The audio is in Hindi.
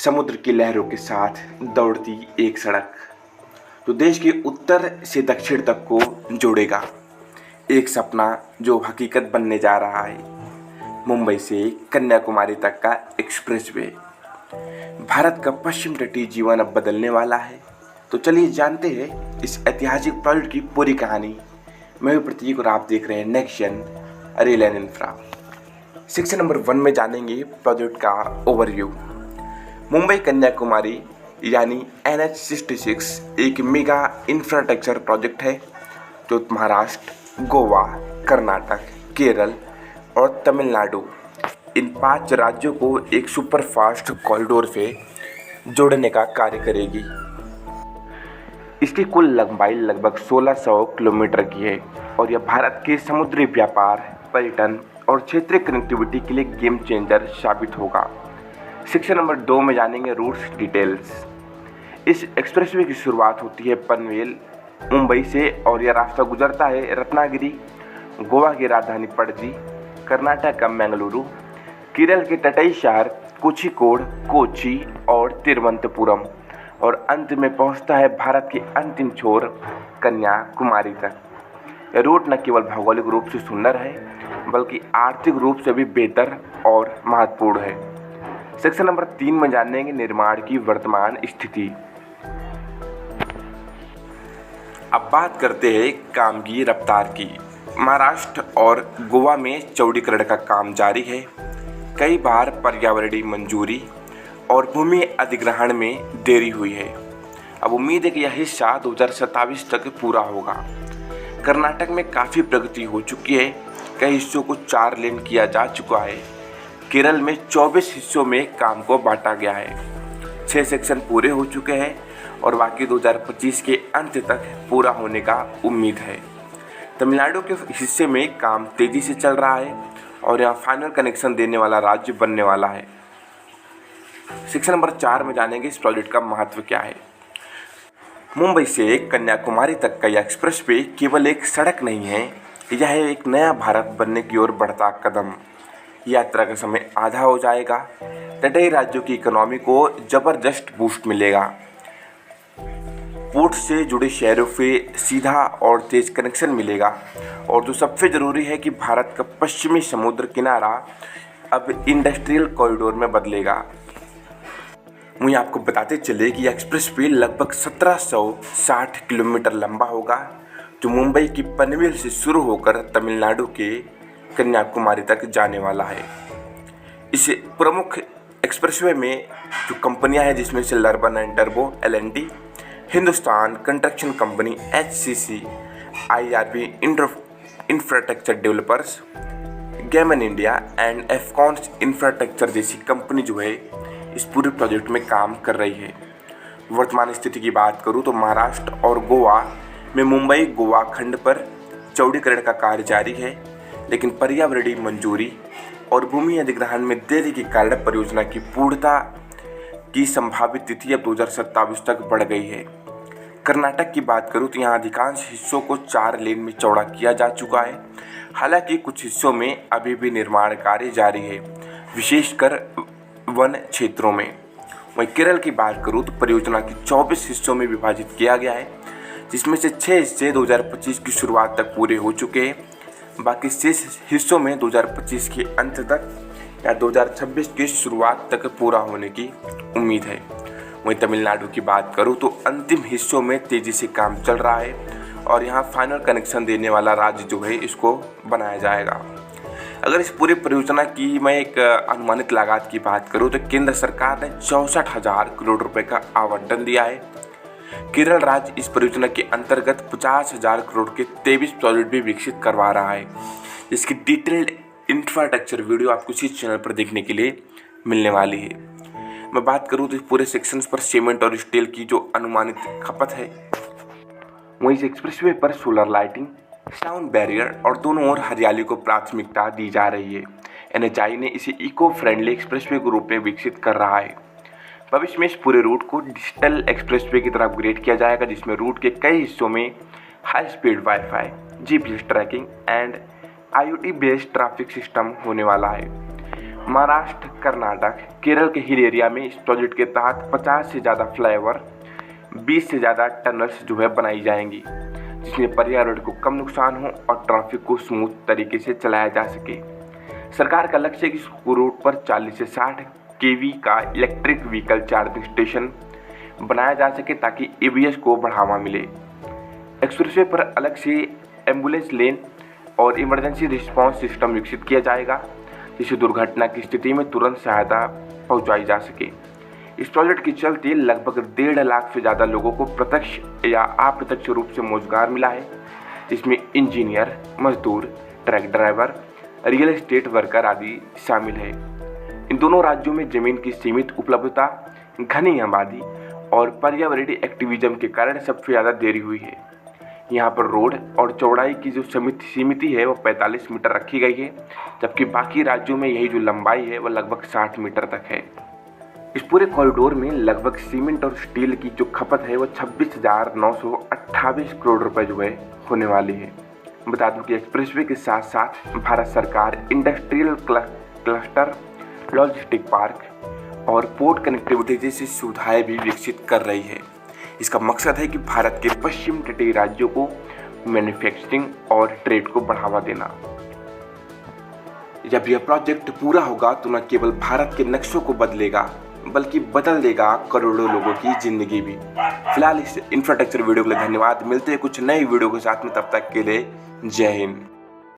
समुद्र की लहरों के साथ दौड़ती एक सड़क जो देश के उत्तर से दक्षिण तक को जोड़ेगा। एक सपना जो हकीकत बनने जा रहा है। मुंबई से कन्याकुमारी तक का एक्सप्रेसवे। भारत का पश्चिम तटीय जीवन अब बदलने वाला है। तो चलिए जानते हैं इस ऐतिहासिक प्रोजेक्ट की पूरी कहानी। मैं हूं प्रतीक और आप देख रहे हैं next gen rail and infra. Section number 1 में जानेंगे प्रोजेक्ट का ओवरव्यू। मुंबई कन्याकुमारी यानी NH-66 एक मेगा इंफ्रास्ट्रक्चर प्रोजेक्ट है जो महाराष्ट्र, गोवा, कर्नाटक, केरल और तमिलनाडु इन 5 राज्यों को एक सुपरफास्ट कॉरिडोर से जोड़ने का कार्य करेगी। इसकी कुल लंबाई लगभग 1600 किलोमीटर की है और यह भारत के समुद्री व्यापार, पर्यटन और क्षेत्रीय कनेक्टिविटी के लिए गेम चेंजर साबित होगा। सेक्शन नंबर 2 में जानेंगे रूट्स डिटेल्स। इस एक्सप्रेसवे की शुरुआत होती है पनवेल, मुंबई से और यह रास्ता गुजरता है रत्नागिरी, गोवा की राजधानी पणजी, कर्नाटक का मंगलुरु, केरल के तटीय शहर कोझिकोड, कोच्चि और तिरुवनंतपुरम और अंत में पहुंचता है भारत के अंतिम छोर कन्याकुमारी तक। यह रूट न केवल भौगोलिक रूप से सुंदर है बल्कि आर्थिक रूप से भी बेहतर और महत्वपूर्ण है। सेक्शन नंबर 3 में जानेंगे निर्माण की वर्तमान स्थिति। अब बात करते हैं काम की रफ्तार की। महाराष्ट्र और गोवा में चौड़ीकरण का काम जारी है। कई बार पर्यावरणीय मंजूरी और भूमि अधिग्रहण में देरी हुई है। अब उम्मीद है कि यह हिस्सा 2027 तक पूरा होगा। कर्नाटक में काफ़ी प्रगति हो चुकी है। कई हिस्सों को 4 लेन किया जा चुका है। केरल में 24 हिस्सों में काम को बांटा गया है। 6 सेक्शन पूरे हो चुके हैं और बाकी 2025 के अंत तक पूरा होने का उम्मीद है। तमिलनाडु के हिस्से में काम तेज़ी से चल रहा है और यहाँ फाइनल कनेक्शन देने वाला राज्य बनने वाला है। सेक्शन नंबर 4 में जानेंगे इस प्रोजेक्ट का महत्व क्या है। मुंबई से कन्याकुमारी तक का यह एक्सप्रेसवे केवल एक सड़क नहीं है, यह एक नया भारत बनने की ओर बढ़ता कदम। यात्रा का समय आधा हो जाएगा। तटीय राज्यों की इकोनॉमी को जबरदस्त बूस्ट मिलेगा। पोर्ट से जुड़े शहरों से सीधा और तेज कनेक्शन मिलेगा और जो सबसे ज़रूरी है कि भारत का पश्चिमी समुद्र किनारा अब इंडस्ट्रियल कॉरिडोर में बदलेगा। वहीं आपको बताते चले कि एक्सप्रेसवे लगभग 1760 किलोमीटर लंबा होगा जो मुंबई की पनवेल से शुरू होकर तमिलनाडु के कन्याकुमारी तक जाने वाला है। इस प्रमुख एक्सप्रेसवे में जो कंपनियां हैं जिसमें से लर्बन एंड टर्बो L&T, Hindustan construction company HCC, IRB infrastructure developers, Gammon India and Afcons infrastructure जैसी कंपनी जो है इस पूरे प्रोजेक्ट में काम कर रही है। वर्तमान स्थिति की बात करूं तो महाराष्ट्र और गोवा में मुंबई गोवा खंड पर चौड़ीकरण का कार्य जारी है, लेकिन पर्यावरणीय मंजूरी और भूमि अधिग्रहण में देरी के कारण परियोजना की पूर्णता की संभावित तिथि अब 2027 तक बढ़ गई है। कर्नाटक की बात करूं तो यहाँ अधिकांश हिस्सों को 4 लेन में चौड़ा किया जा चुका है। हालांकि कुछ हिस्सों में अभी भी निर्माण कार्य जारी है, विशेषकर वन क्षेत्रों में। वहीं केरल की बात करूं तो परियोजना की 24 हिस्सों में विभाजित किया गया है, जिसमें से 6 हिस्से 2025 की शुरुआत तक पूरे हो चुके हैं। बाकी 6 हिस्सों में 2025 के अंत तक या 2026 की शुरुआत तक पूरा होने की उम्मीद है। वहीं तमिलनाडु की बात करूं तो अंतिम हिस्सों में तेज़ी से काम चल रहा है और यहाँ फाइनल कनेक्शन देने वाला राज्य जो है इसको बनाया जाएगा। अगर इस पूरी परियोजना की मैं एक अनुमानित लागत की बात करूं तो केंद्र सरकार ने 64,000 करोड़ रुपए का आवंटन दिया है। केरल राज्य इस परियोजना के अंतर्गत 50,000 करोड़ के 23 प्रोजेक्ट भी विकसित करवा रहा है, जिसकी डिटेल्ड इंफ्रास्ट्रक्चर वीडियो आपको इसी चैनल पर देखने के लिए मिलने वाली है। मैं बात करूं तो इस पूरे सेक्शंस पर सीमेंट और स्टील की जो अनुमानित खपत है, वहीं इस एक्सप्रेसवे पर सोलर लाइटिंग, साउंड बैरियर और दोनों ओर हरियाली को प्राथमिकता दी जा रही है। NHAI ने इसे इको फ्रेंडली एक्सप्रेसवे के रूप में विकसित कर रहा है। भविष्य में इस पूरे रूट को डिजिटल एक्सप्रेसवे की तरफ अपग्रेड किया जाएगा, जिसमें रूट के कई हिस्सों में high speed wifi, GPS tracking and IoT based traffic system होने वाला है। महाराष्ट्र, कर्नाटक, केरल के हिल एरिया में इस प्रोजेक्ट के तहत 50 से ज़्यादा फ्लाईओवर, 20 से ज़्यादा टनल्स जो है बनाई जाएंगी, जिसमें पर्यावरण को कम नुकसान हो और ट्रैफिक को स्मूथ तरीके से चलाया जा सके। सरकार का लक्ष्य है कि इस रूट पर 40 से 60 केवी का इलेक्ट्रिक व्हीकल चार्जिंग स्टेशन बनाया जा सके ताकि ईवीएस को बढ़ावा मिले। एक्सप्रेसवे पर अलग से एम्बुलेंस लेन और इमरजेंसी रिस्पांस सिस्टम विकसित किया जाएगा, जिससे दुर्घटना की स्थिति में तुरंत सहायता पहुंचाई जा सके। इस प्रोजेक्ट के चलते लगभग 1.5 लाख से ज़्यादा लोगों को प्रत्यक्ष या अप्रत्यक्ष रूप से रोजगार मिला है, जिसमें इंजीनियर, मजदूर, truck driver, real estate worker आदि शामिल है। इन दोनों राज्यों में जमीन की सीमित उपलब्धता, घनी आबादी और पर्यावरणीय एक्टिविज्म के कारण सबसे ज़्यादा देरी हुई है। यहाँ पर रोड और चौड़ाई की जो सीमित है वो 45 मीटर रखी गई है, जबकि बाकी राज्यों में यही जो लंबाई है वो लगभग 60 मीटर तक है। इस पूरे कॉरिडोर में लगभग सीमेंट और स्टील की जो खपत है वो 26,928 करोड़ रुपए जो है होने वाली है। बता दूं कि एक्सप्रेसवे के साथ साथ भारत सरकार इंडस्ट्रियल क्लस्टर, लॉजिस्टिक पार्क और पोर्ट कनेक्टिविटी जैसी सुविधाएं भी विकसित कर रही है। इसका मकसद है कि भारत के पश्चिम तटीय राज्यों को मैन्युफैक्चरिंग और ट्रेड को बढ़ावा देना। जब यह प्रोजेक्ट पूरा होगा तो न केवल भारत के नक्शों को बदलेगा बल्कि बदल देगा करोड़ों लोगों की जिंदगी भी। फिलहाल इस इंफ्रास्ट्रक्चर वीडियो के लिए धन्यवाद। मिलते हैं कुछ नई वीडियो के साथ में, तब तक के लिए जय हिंद।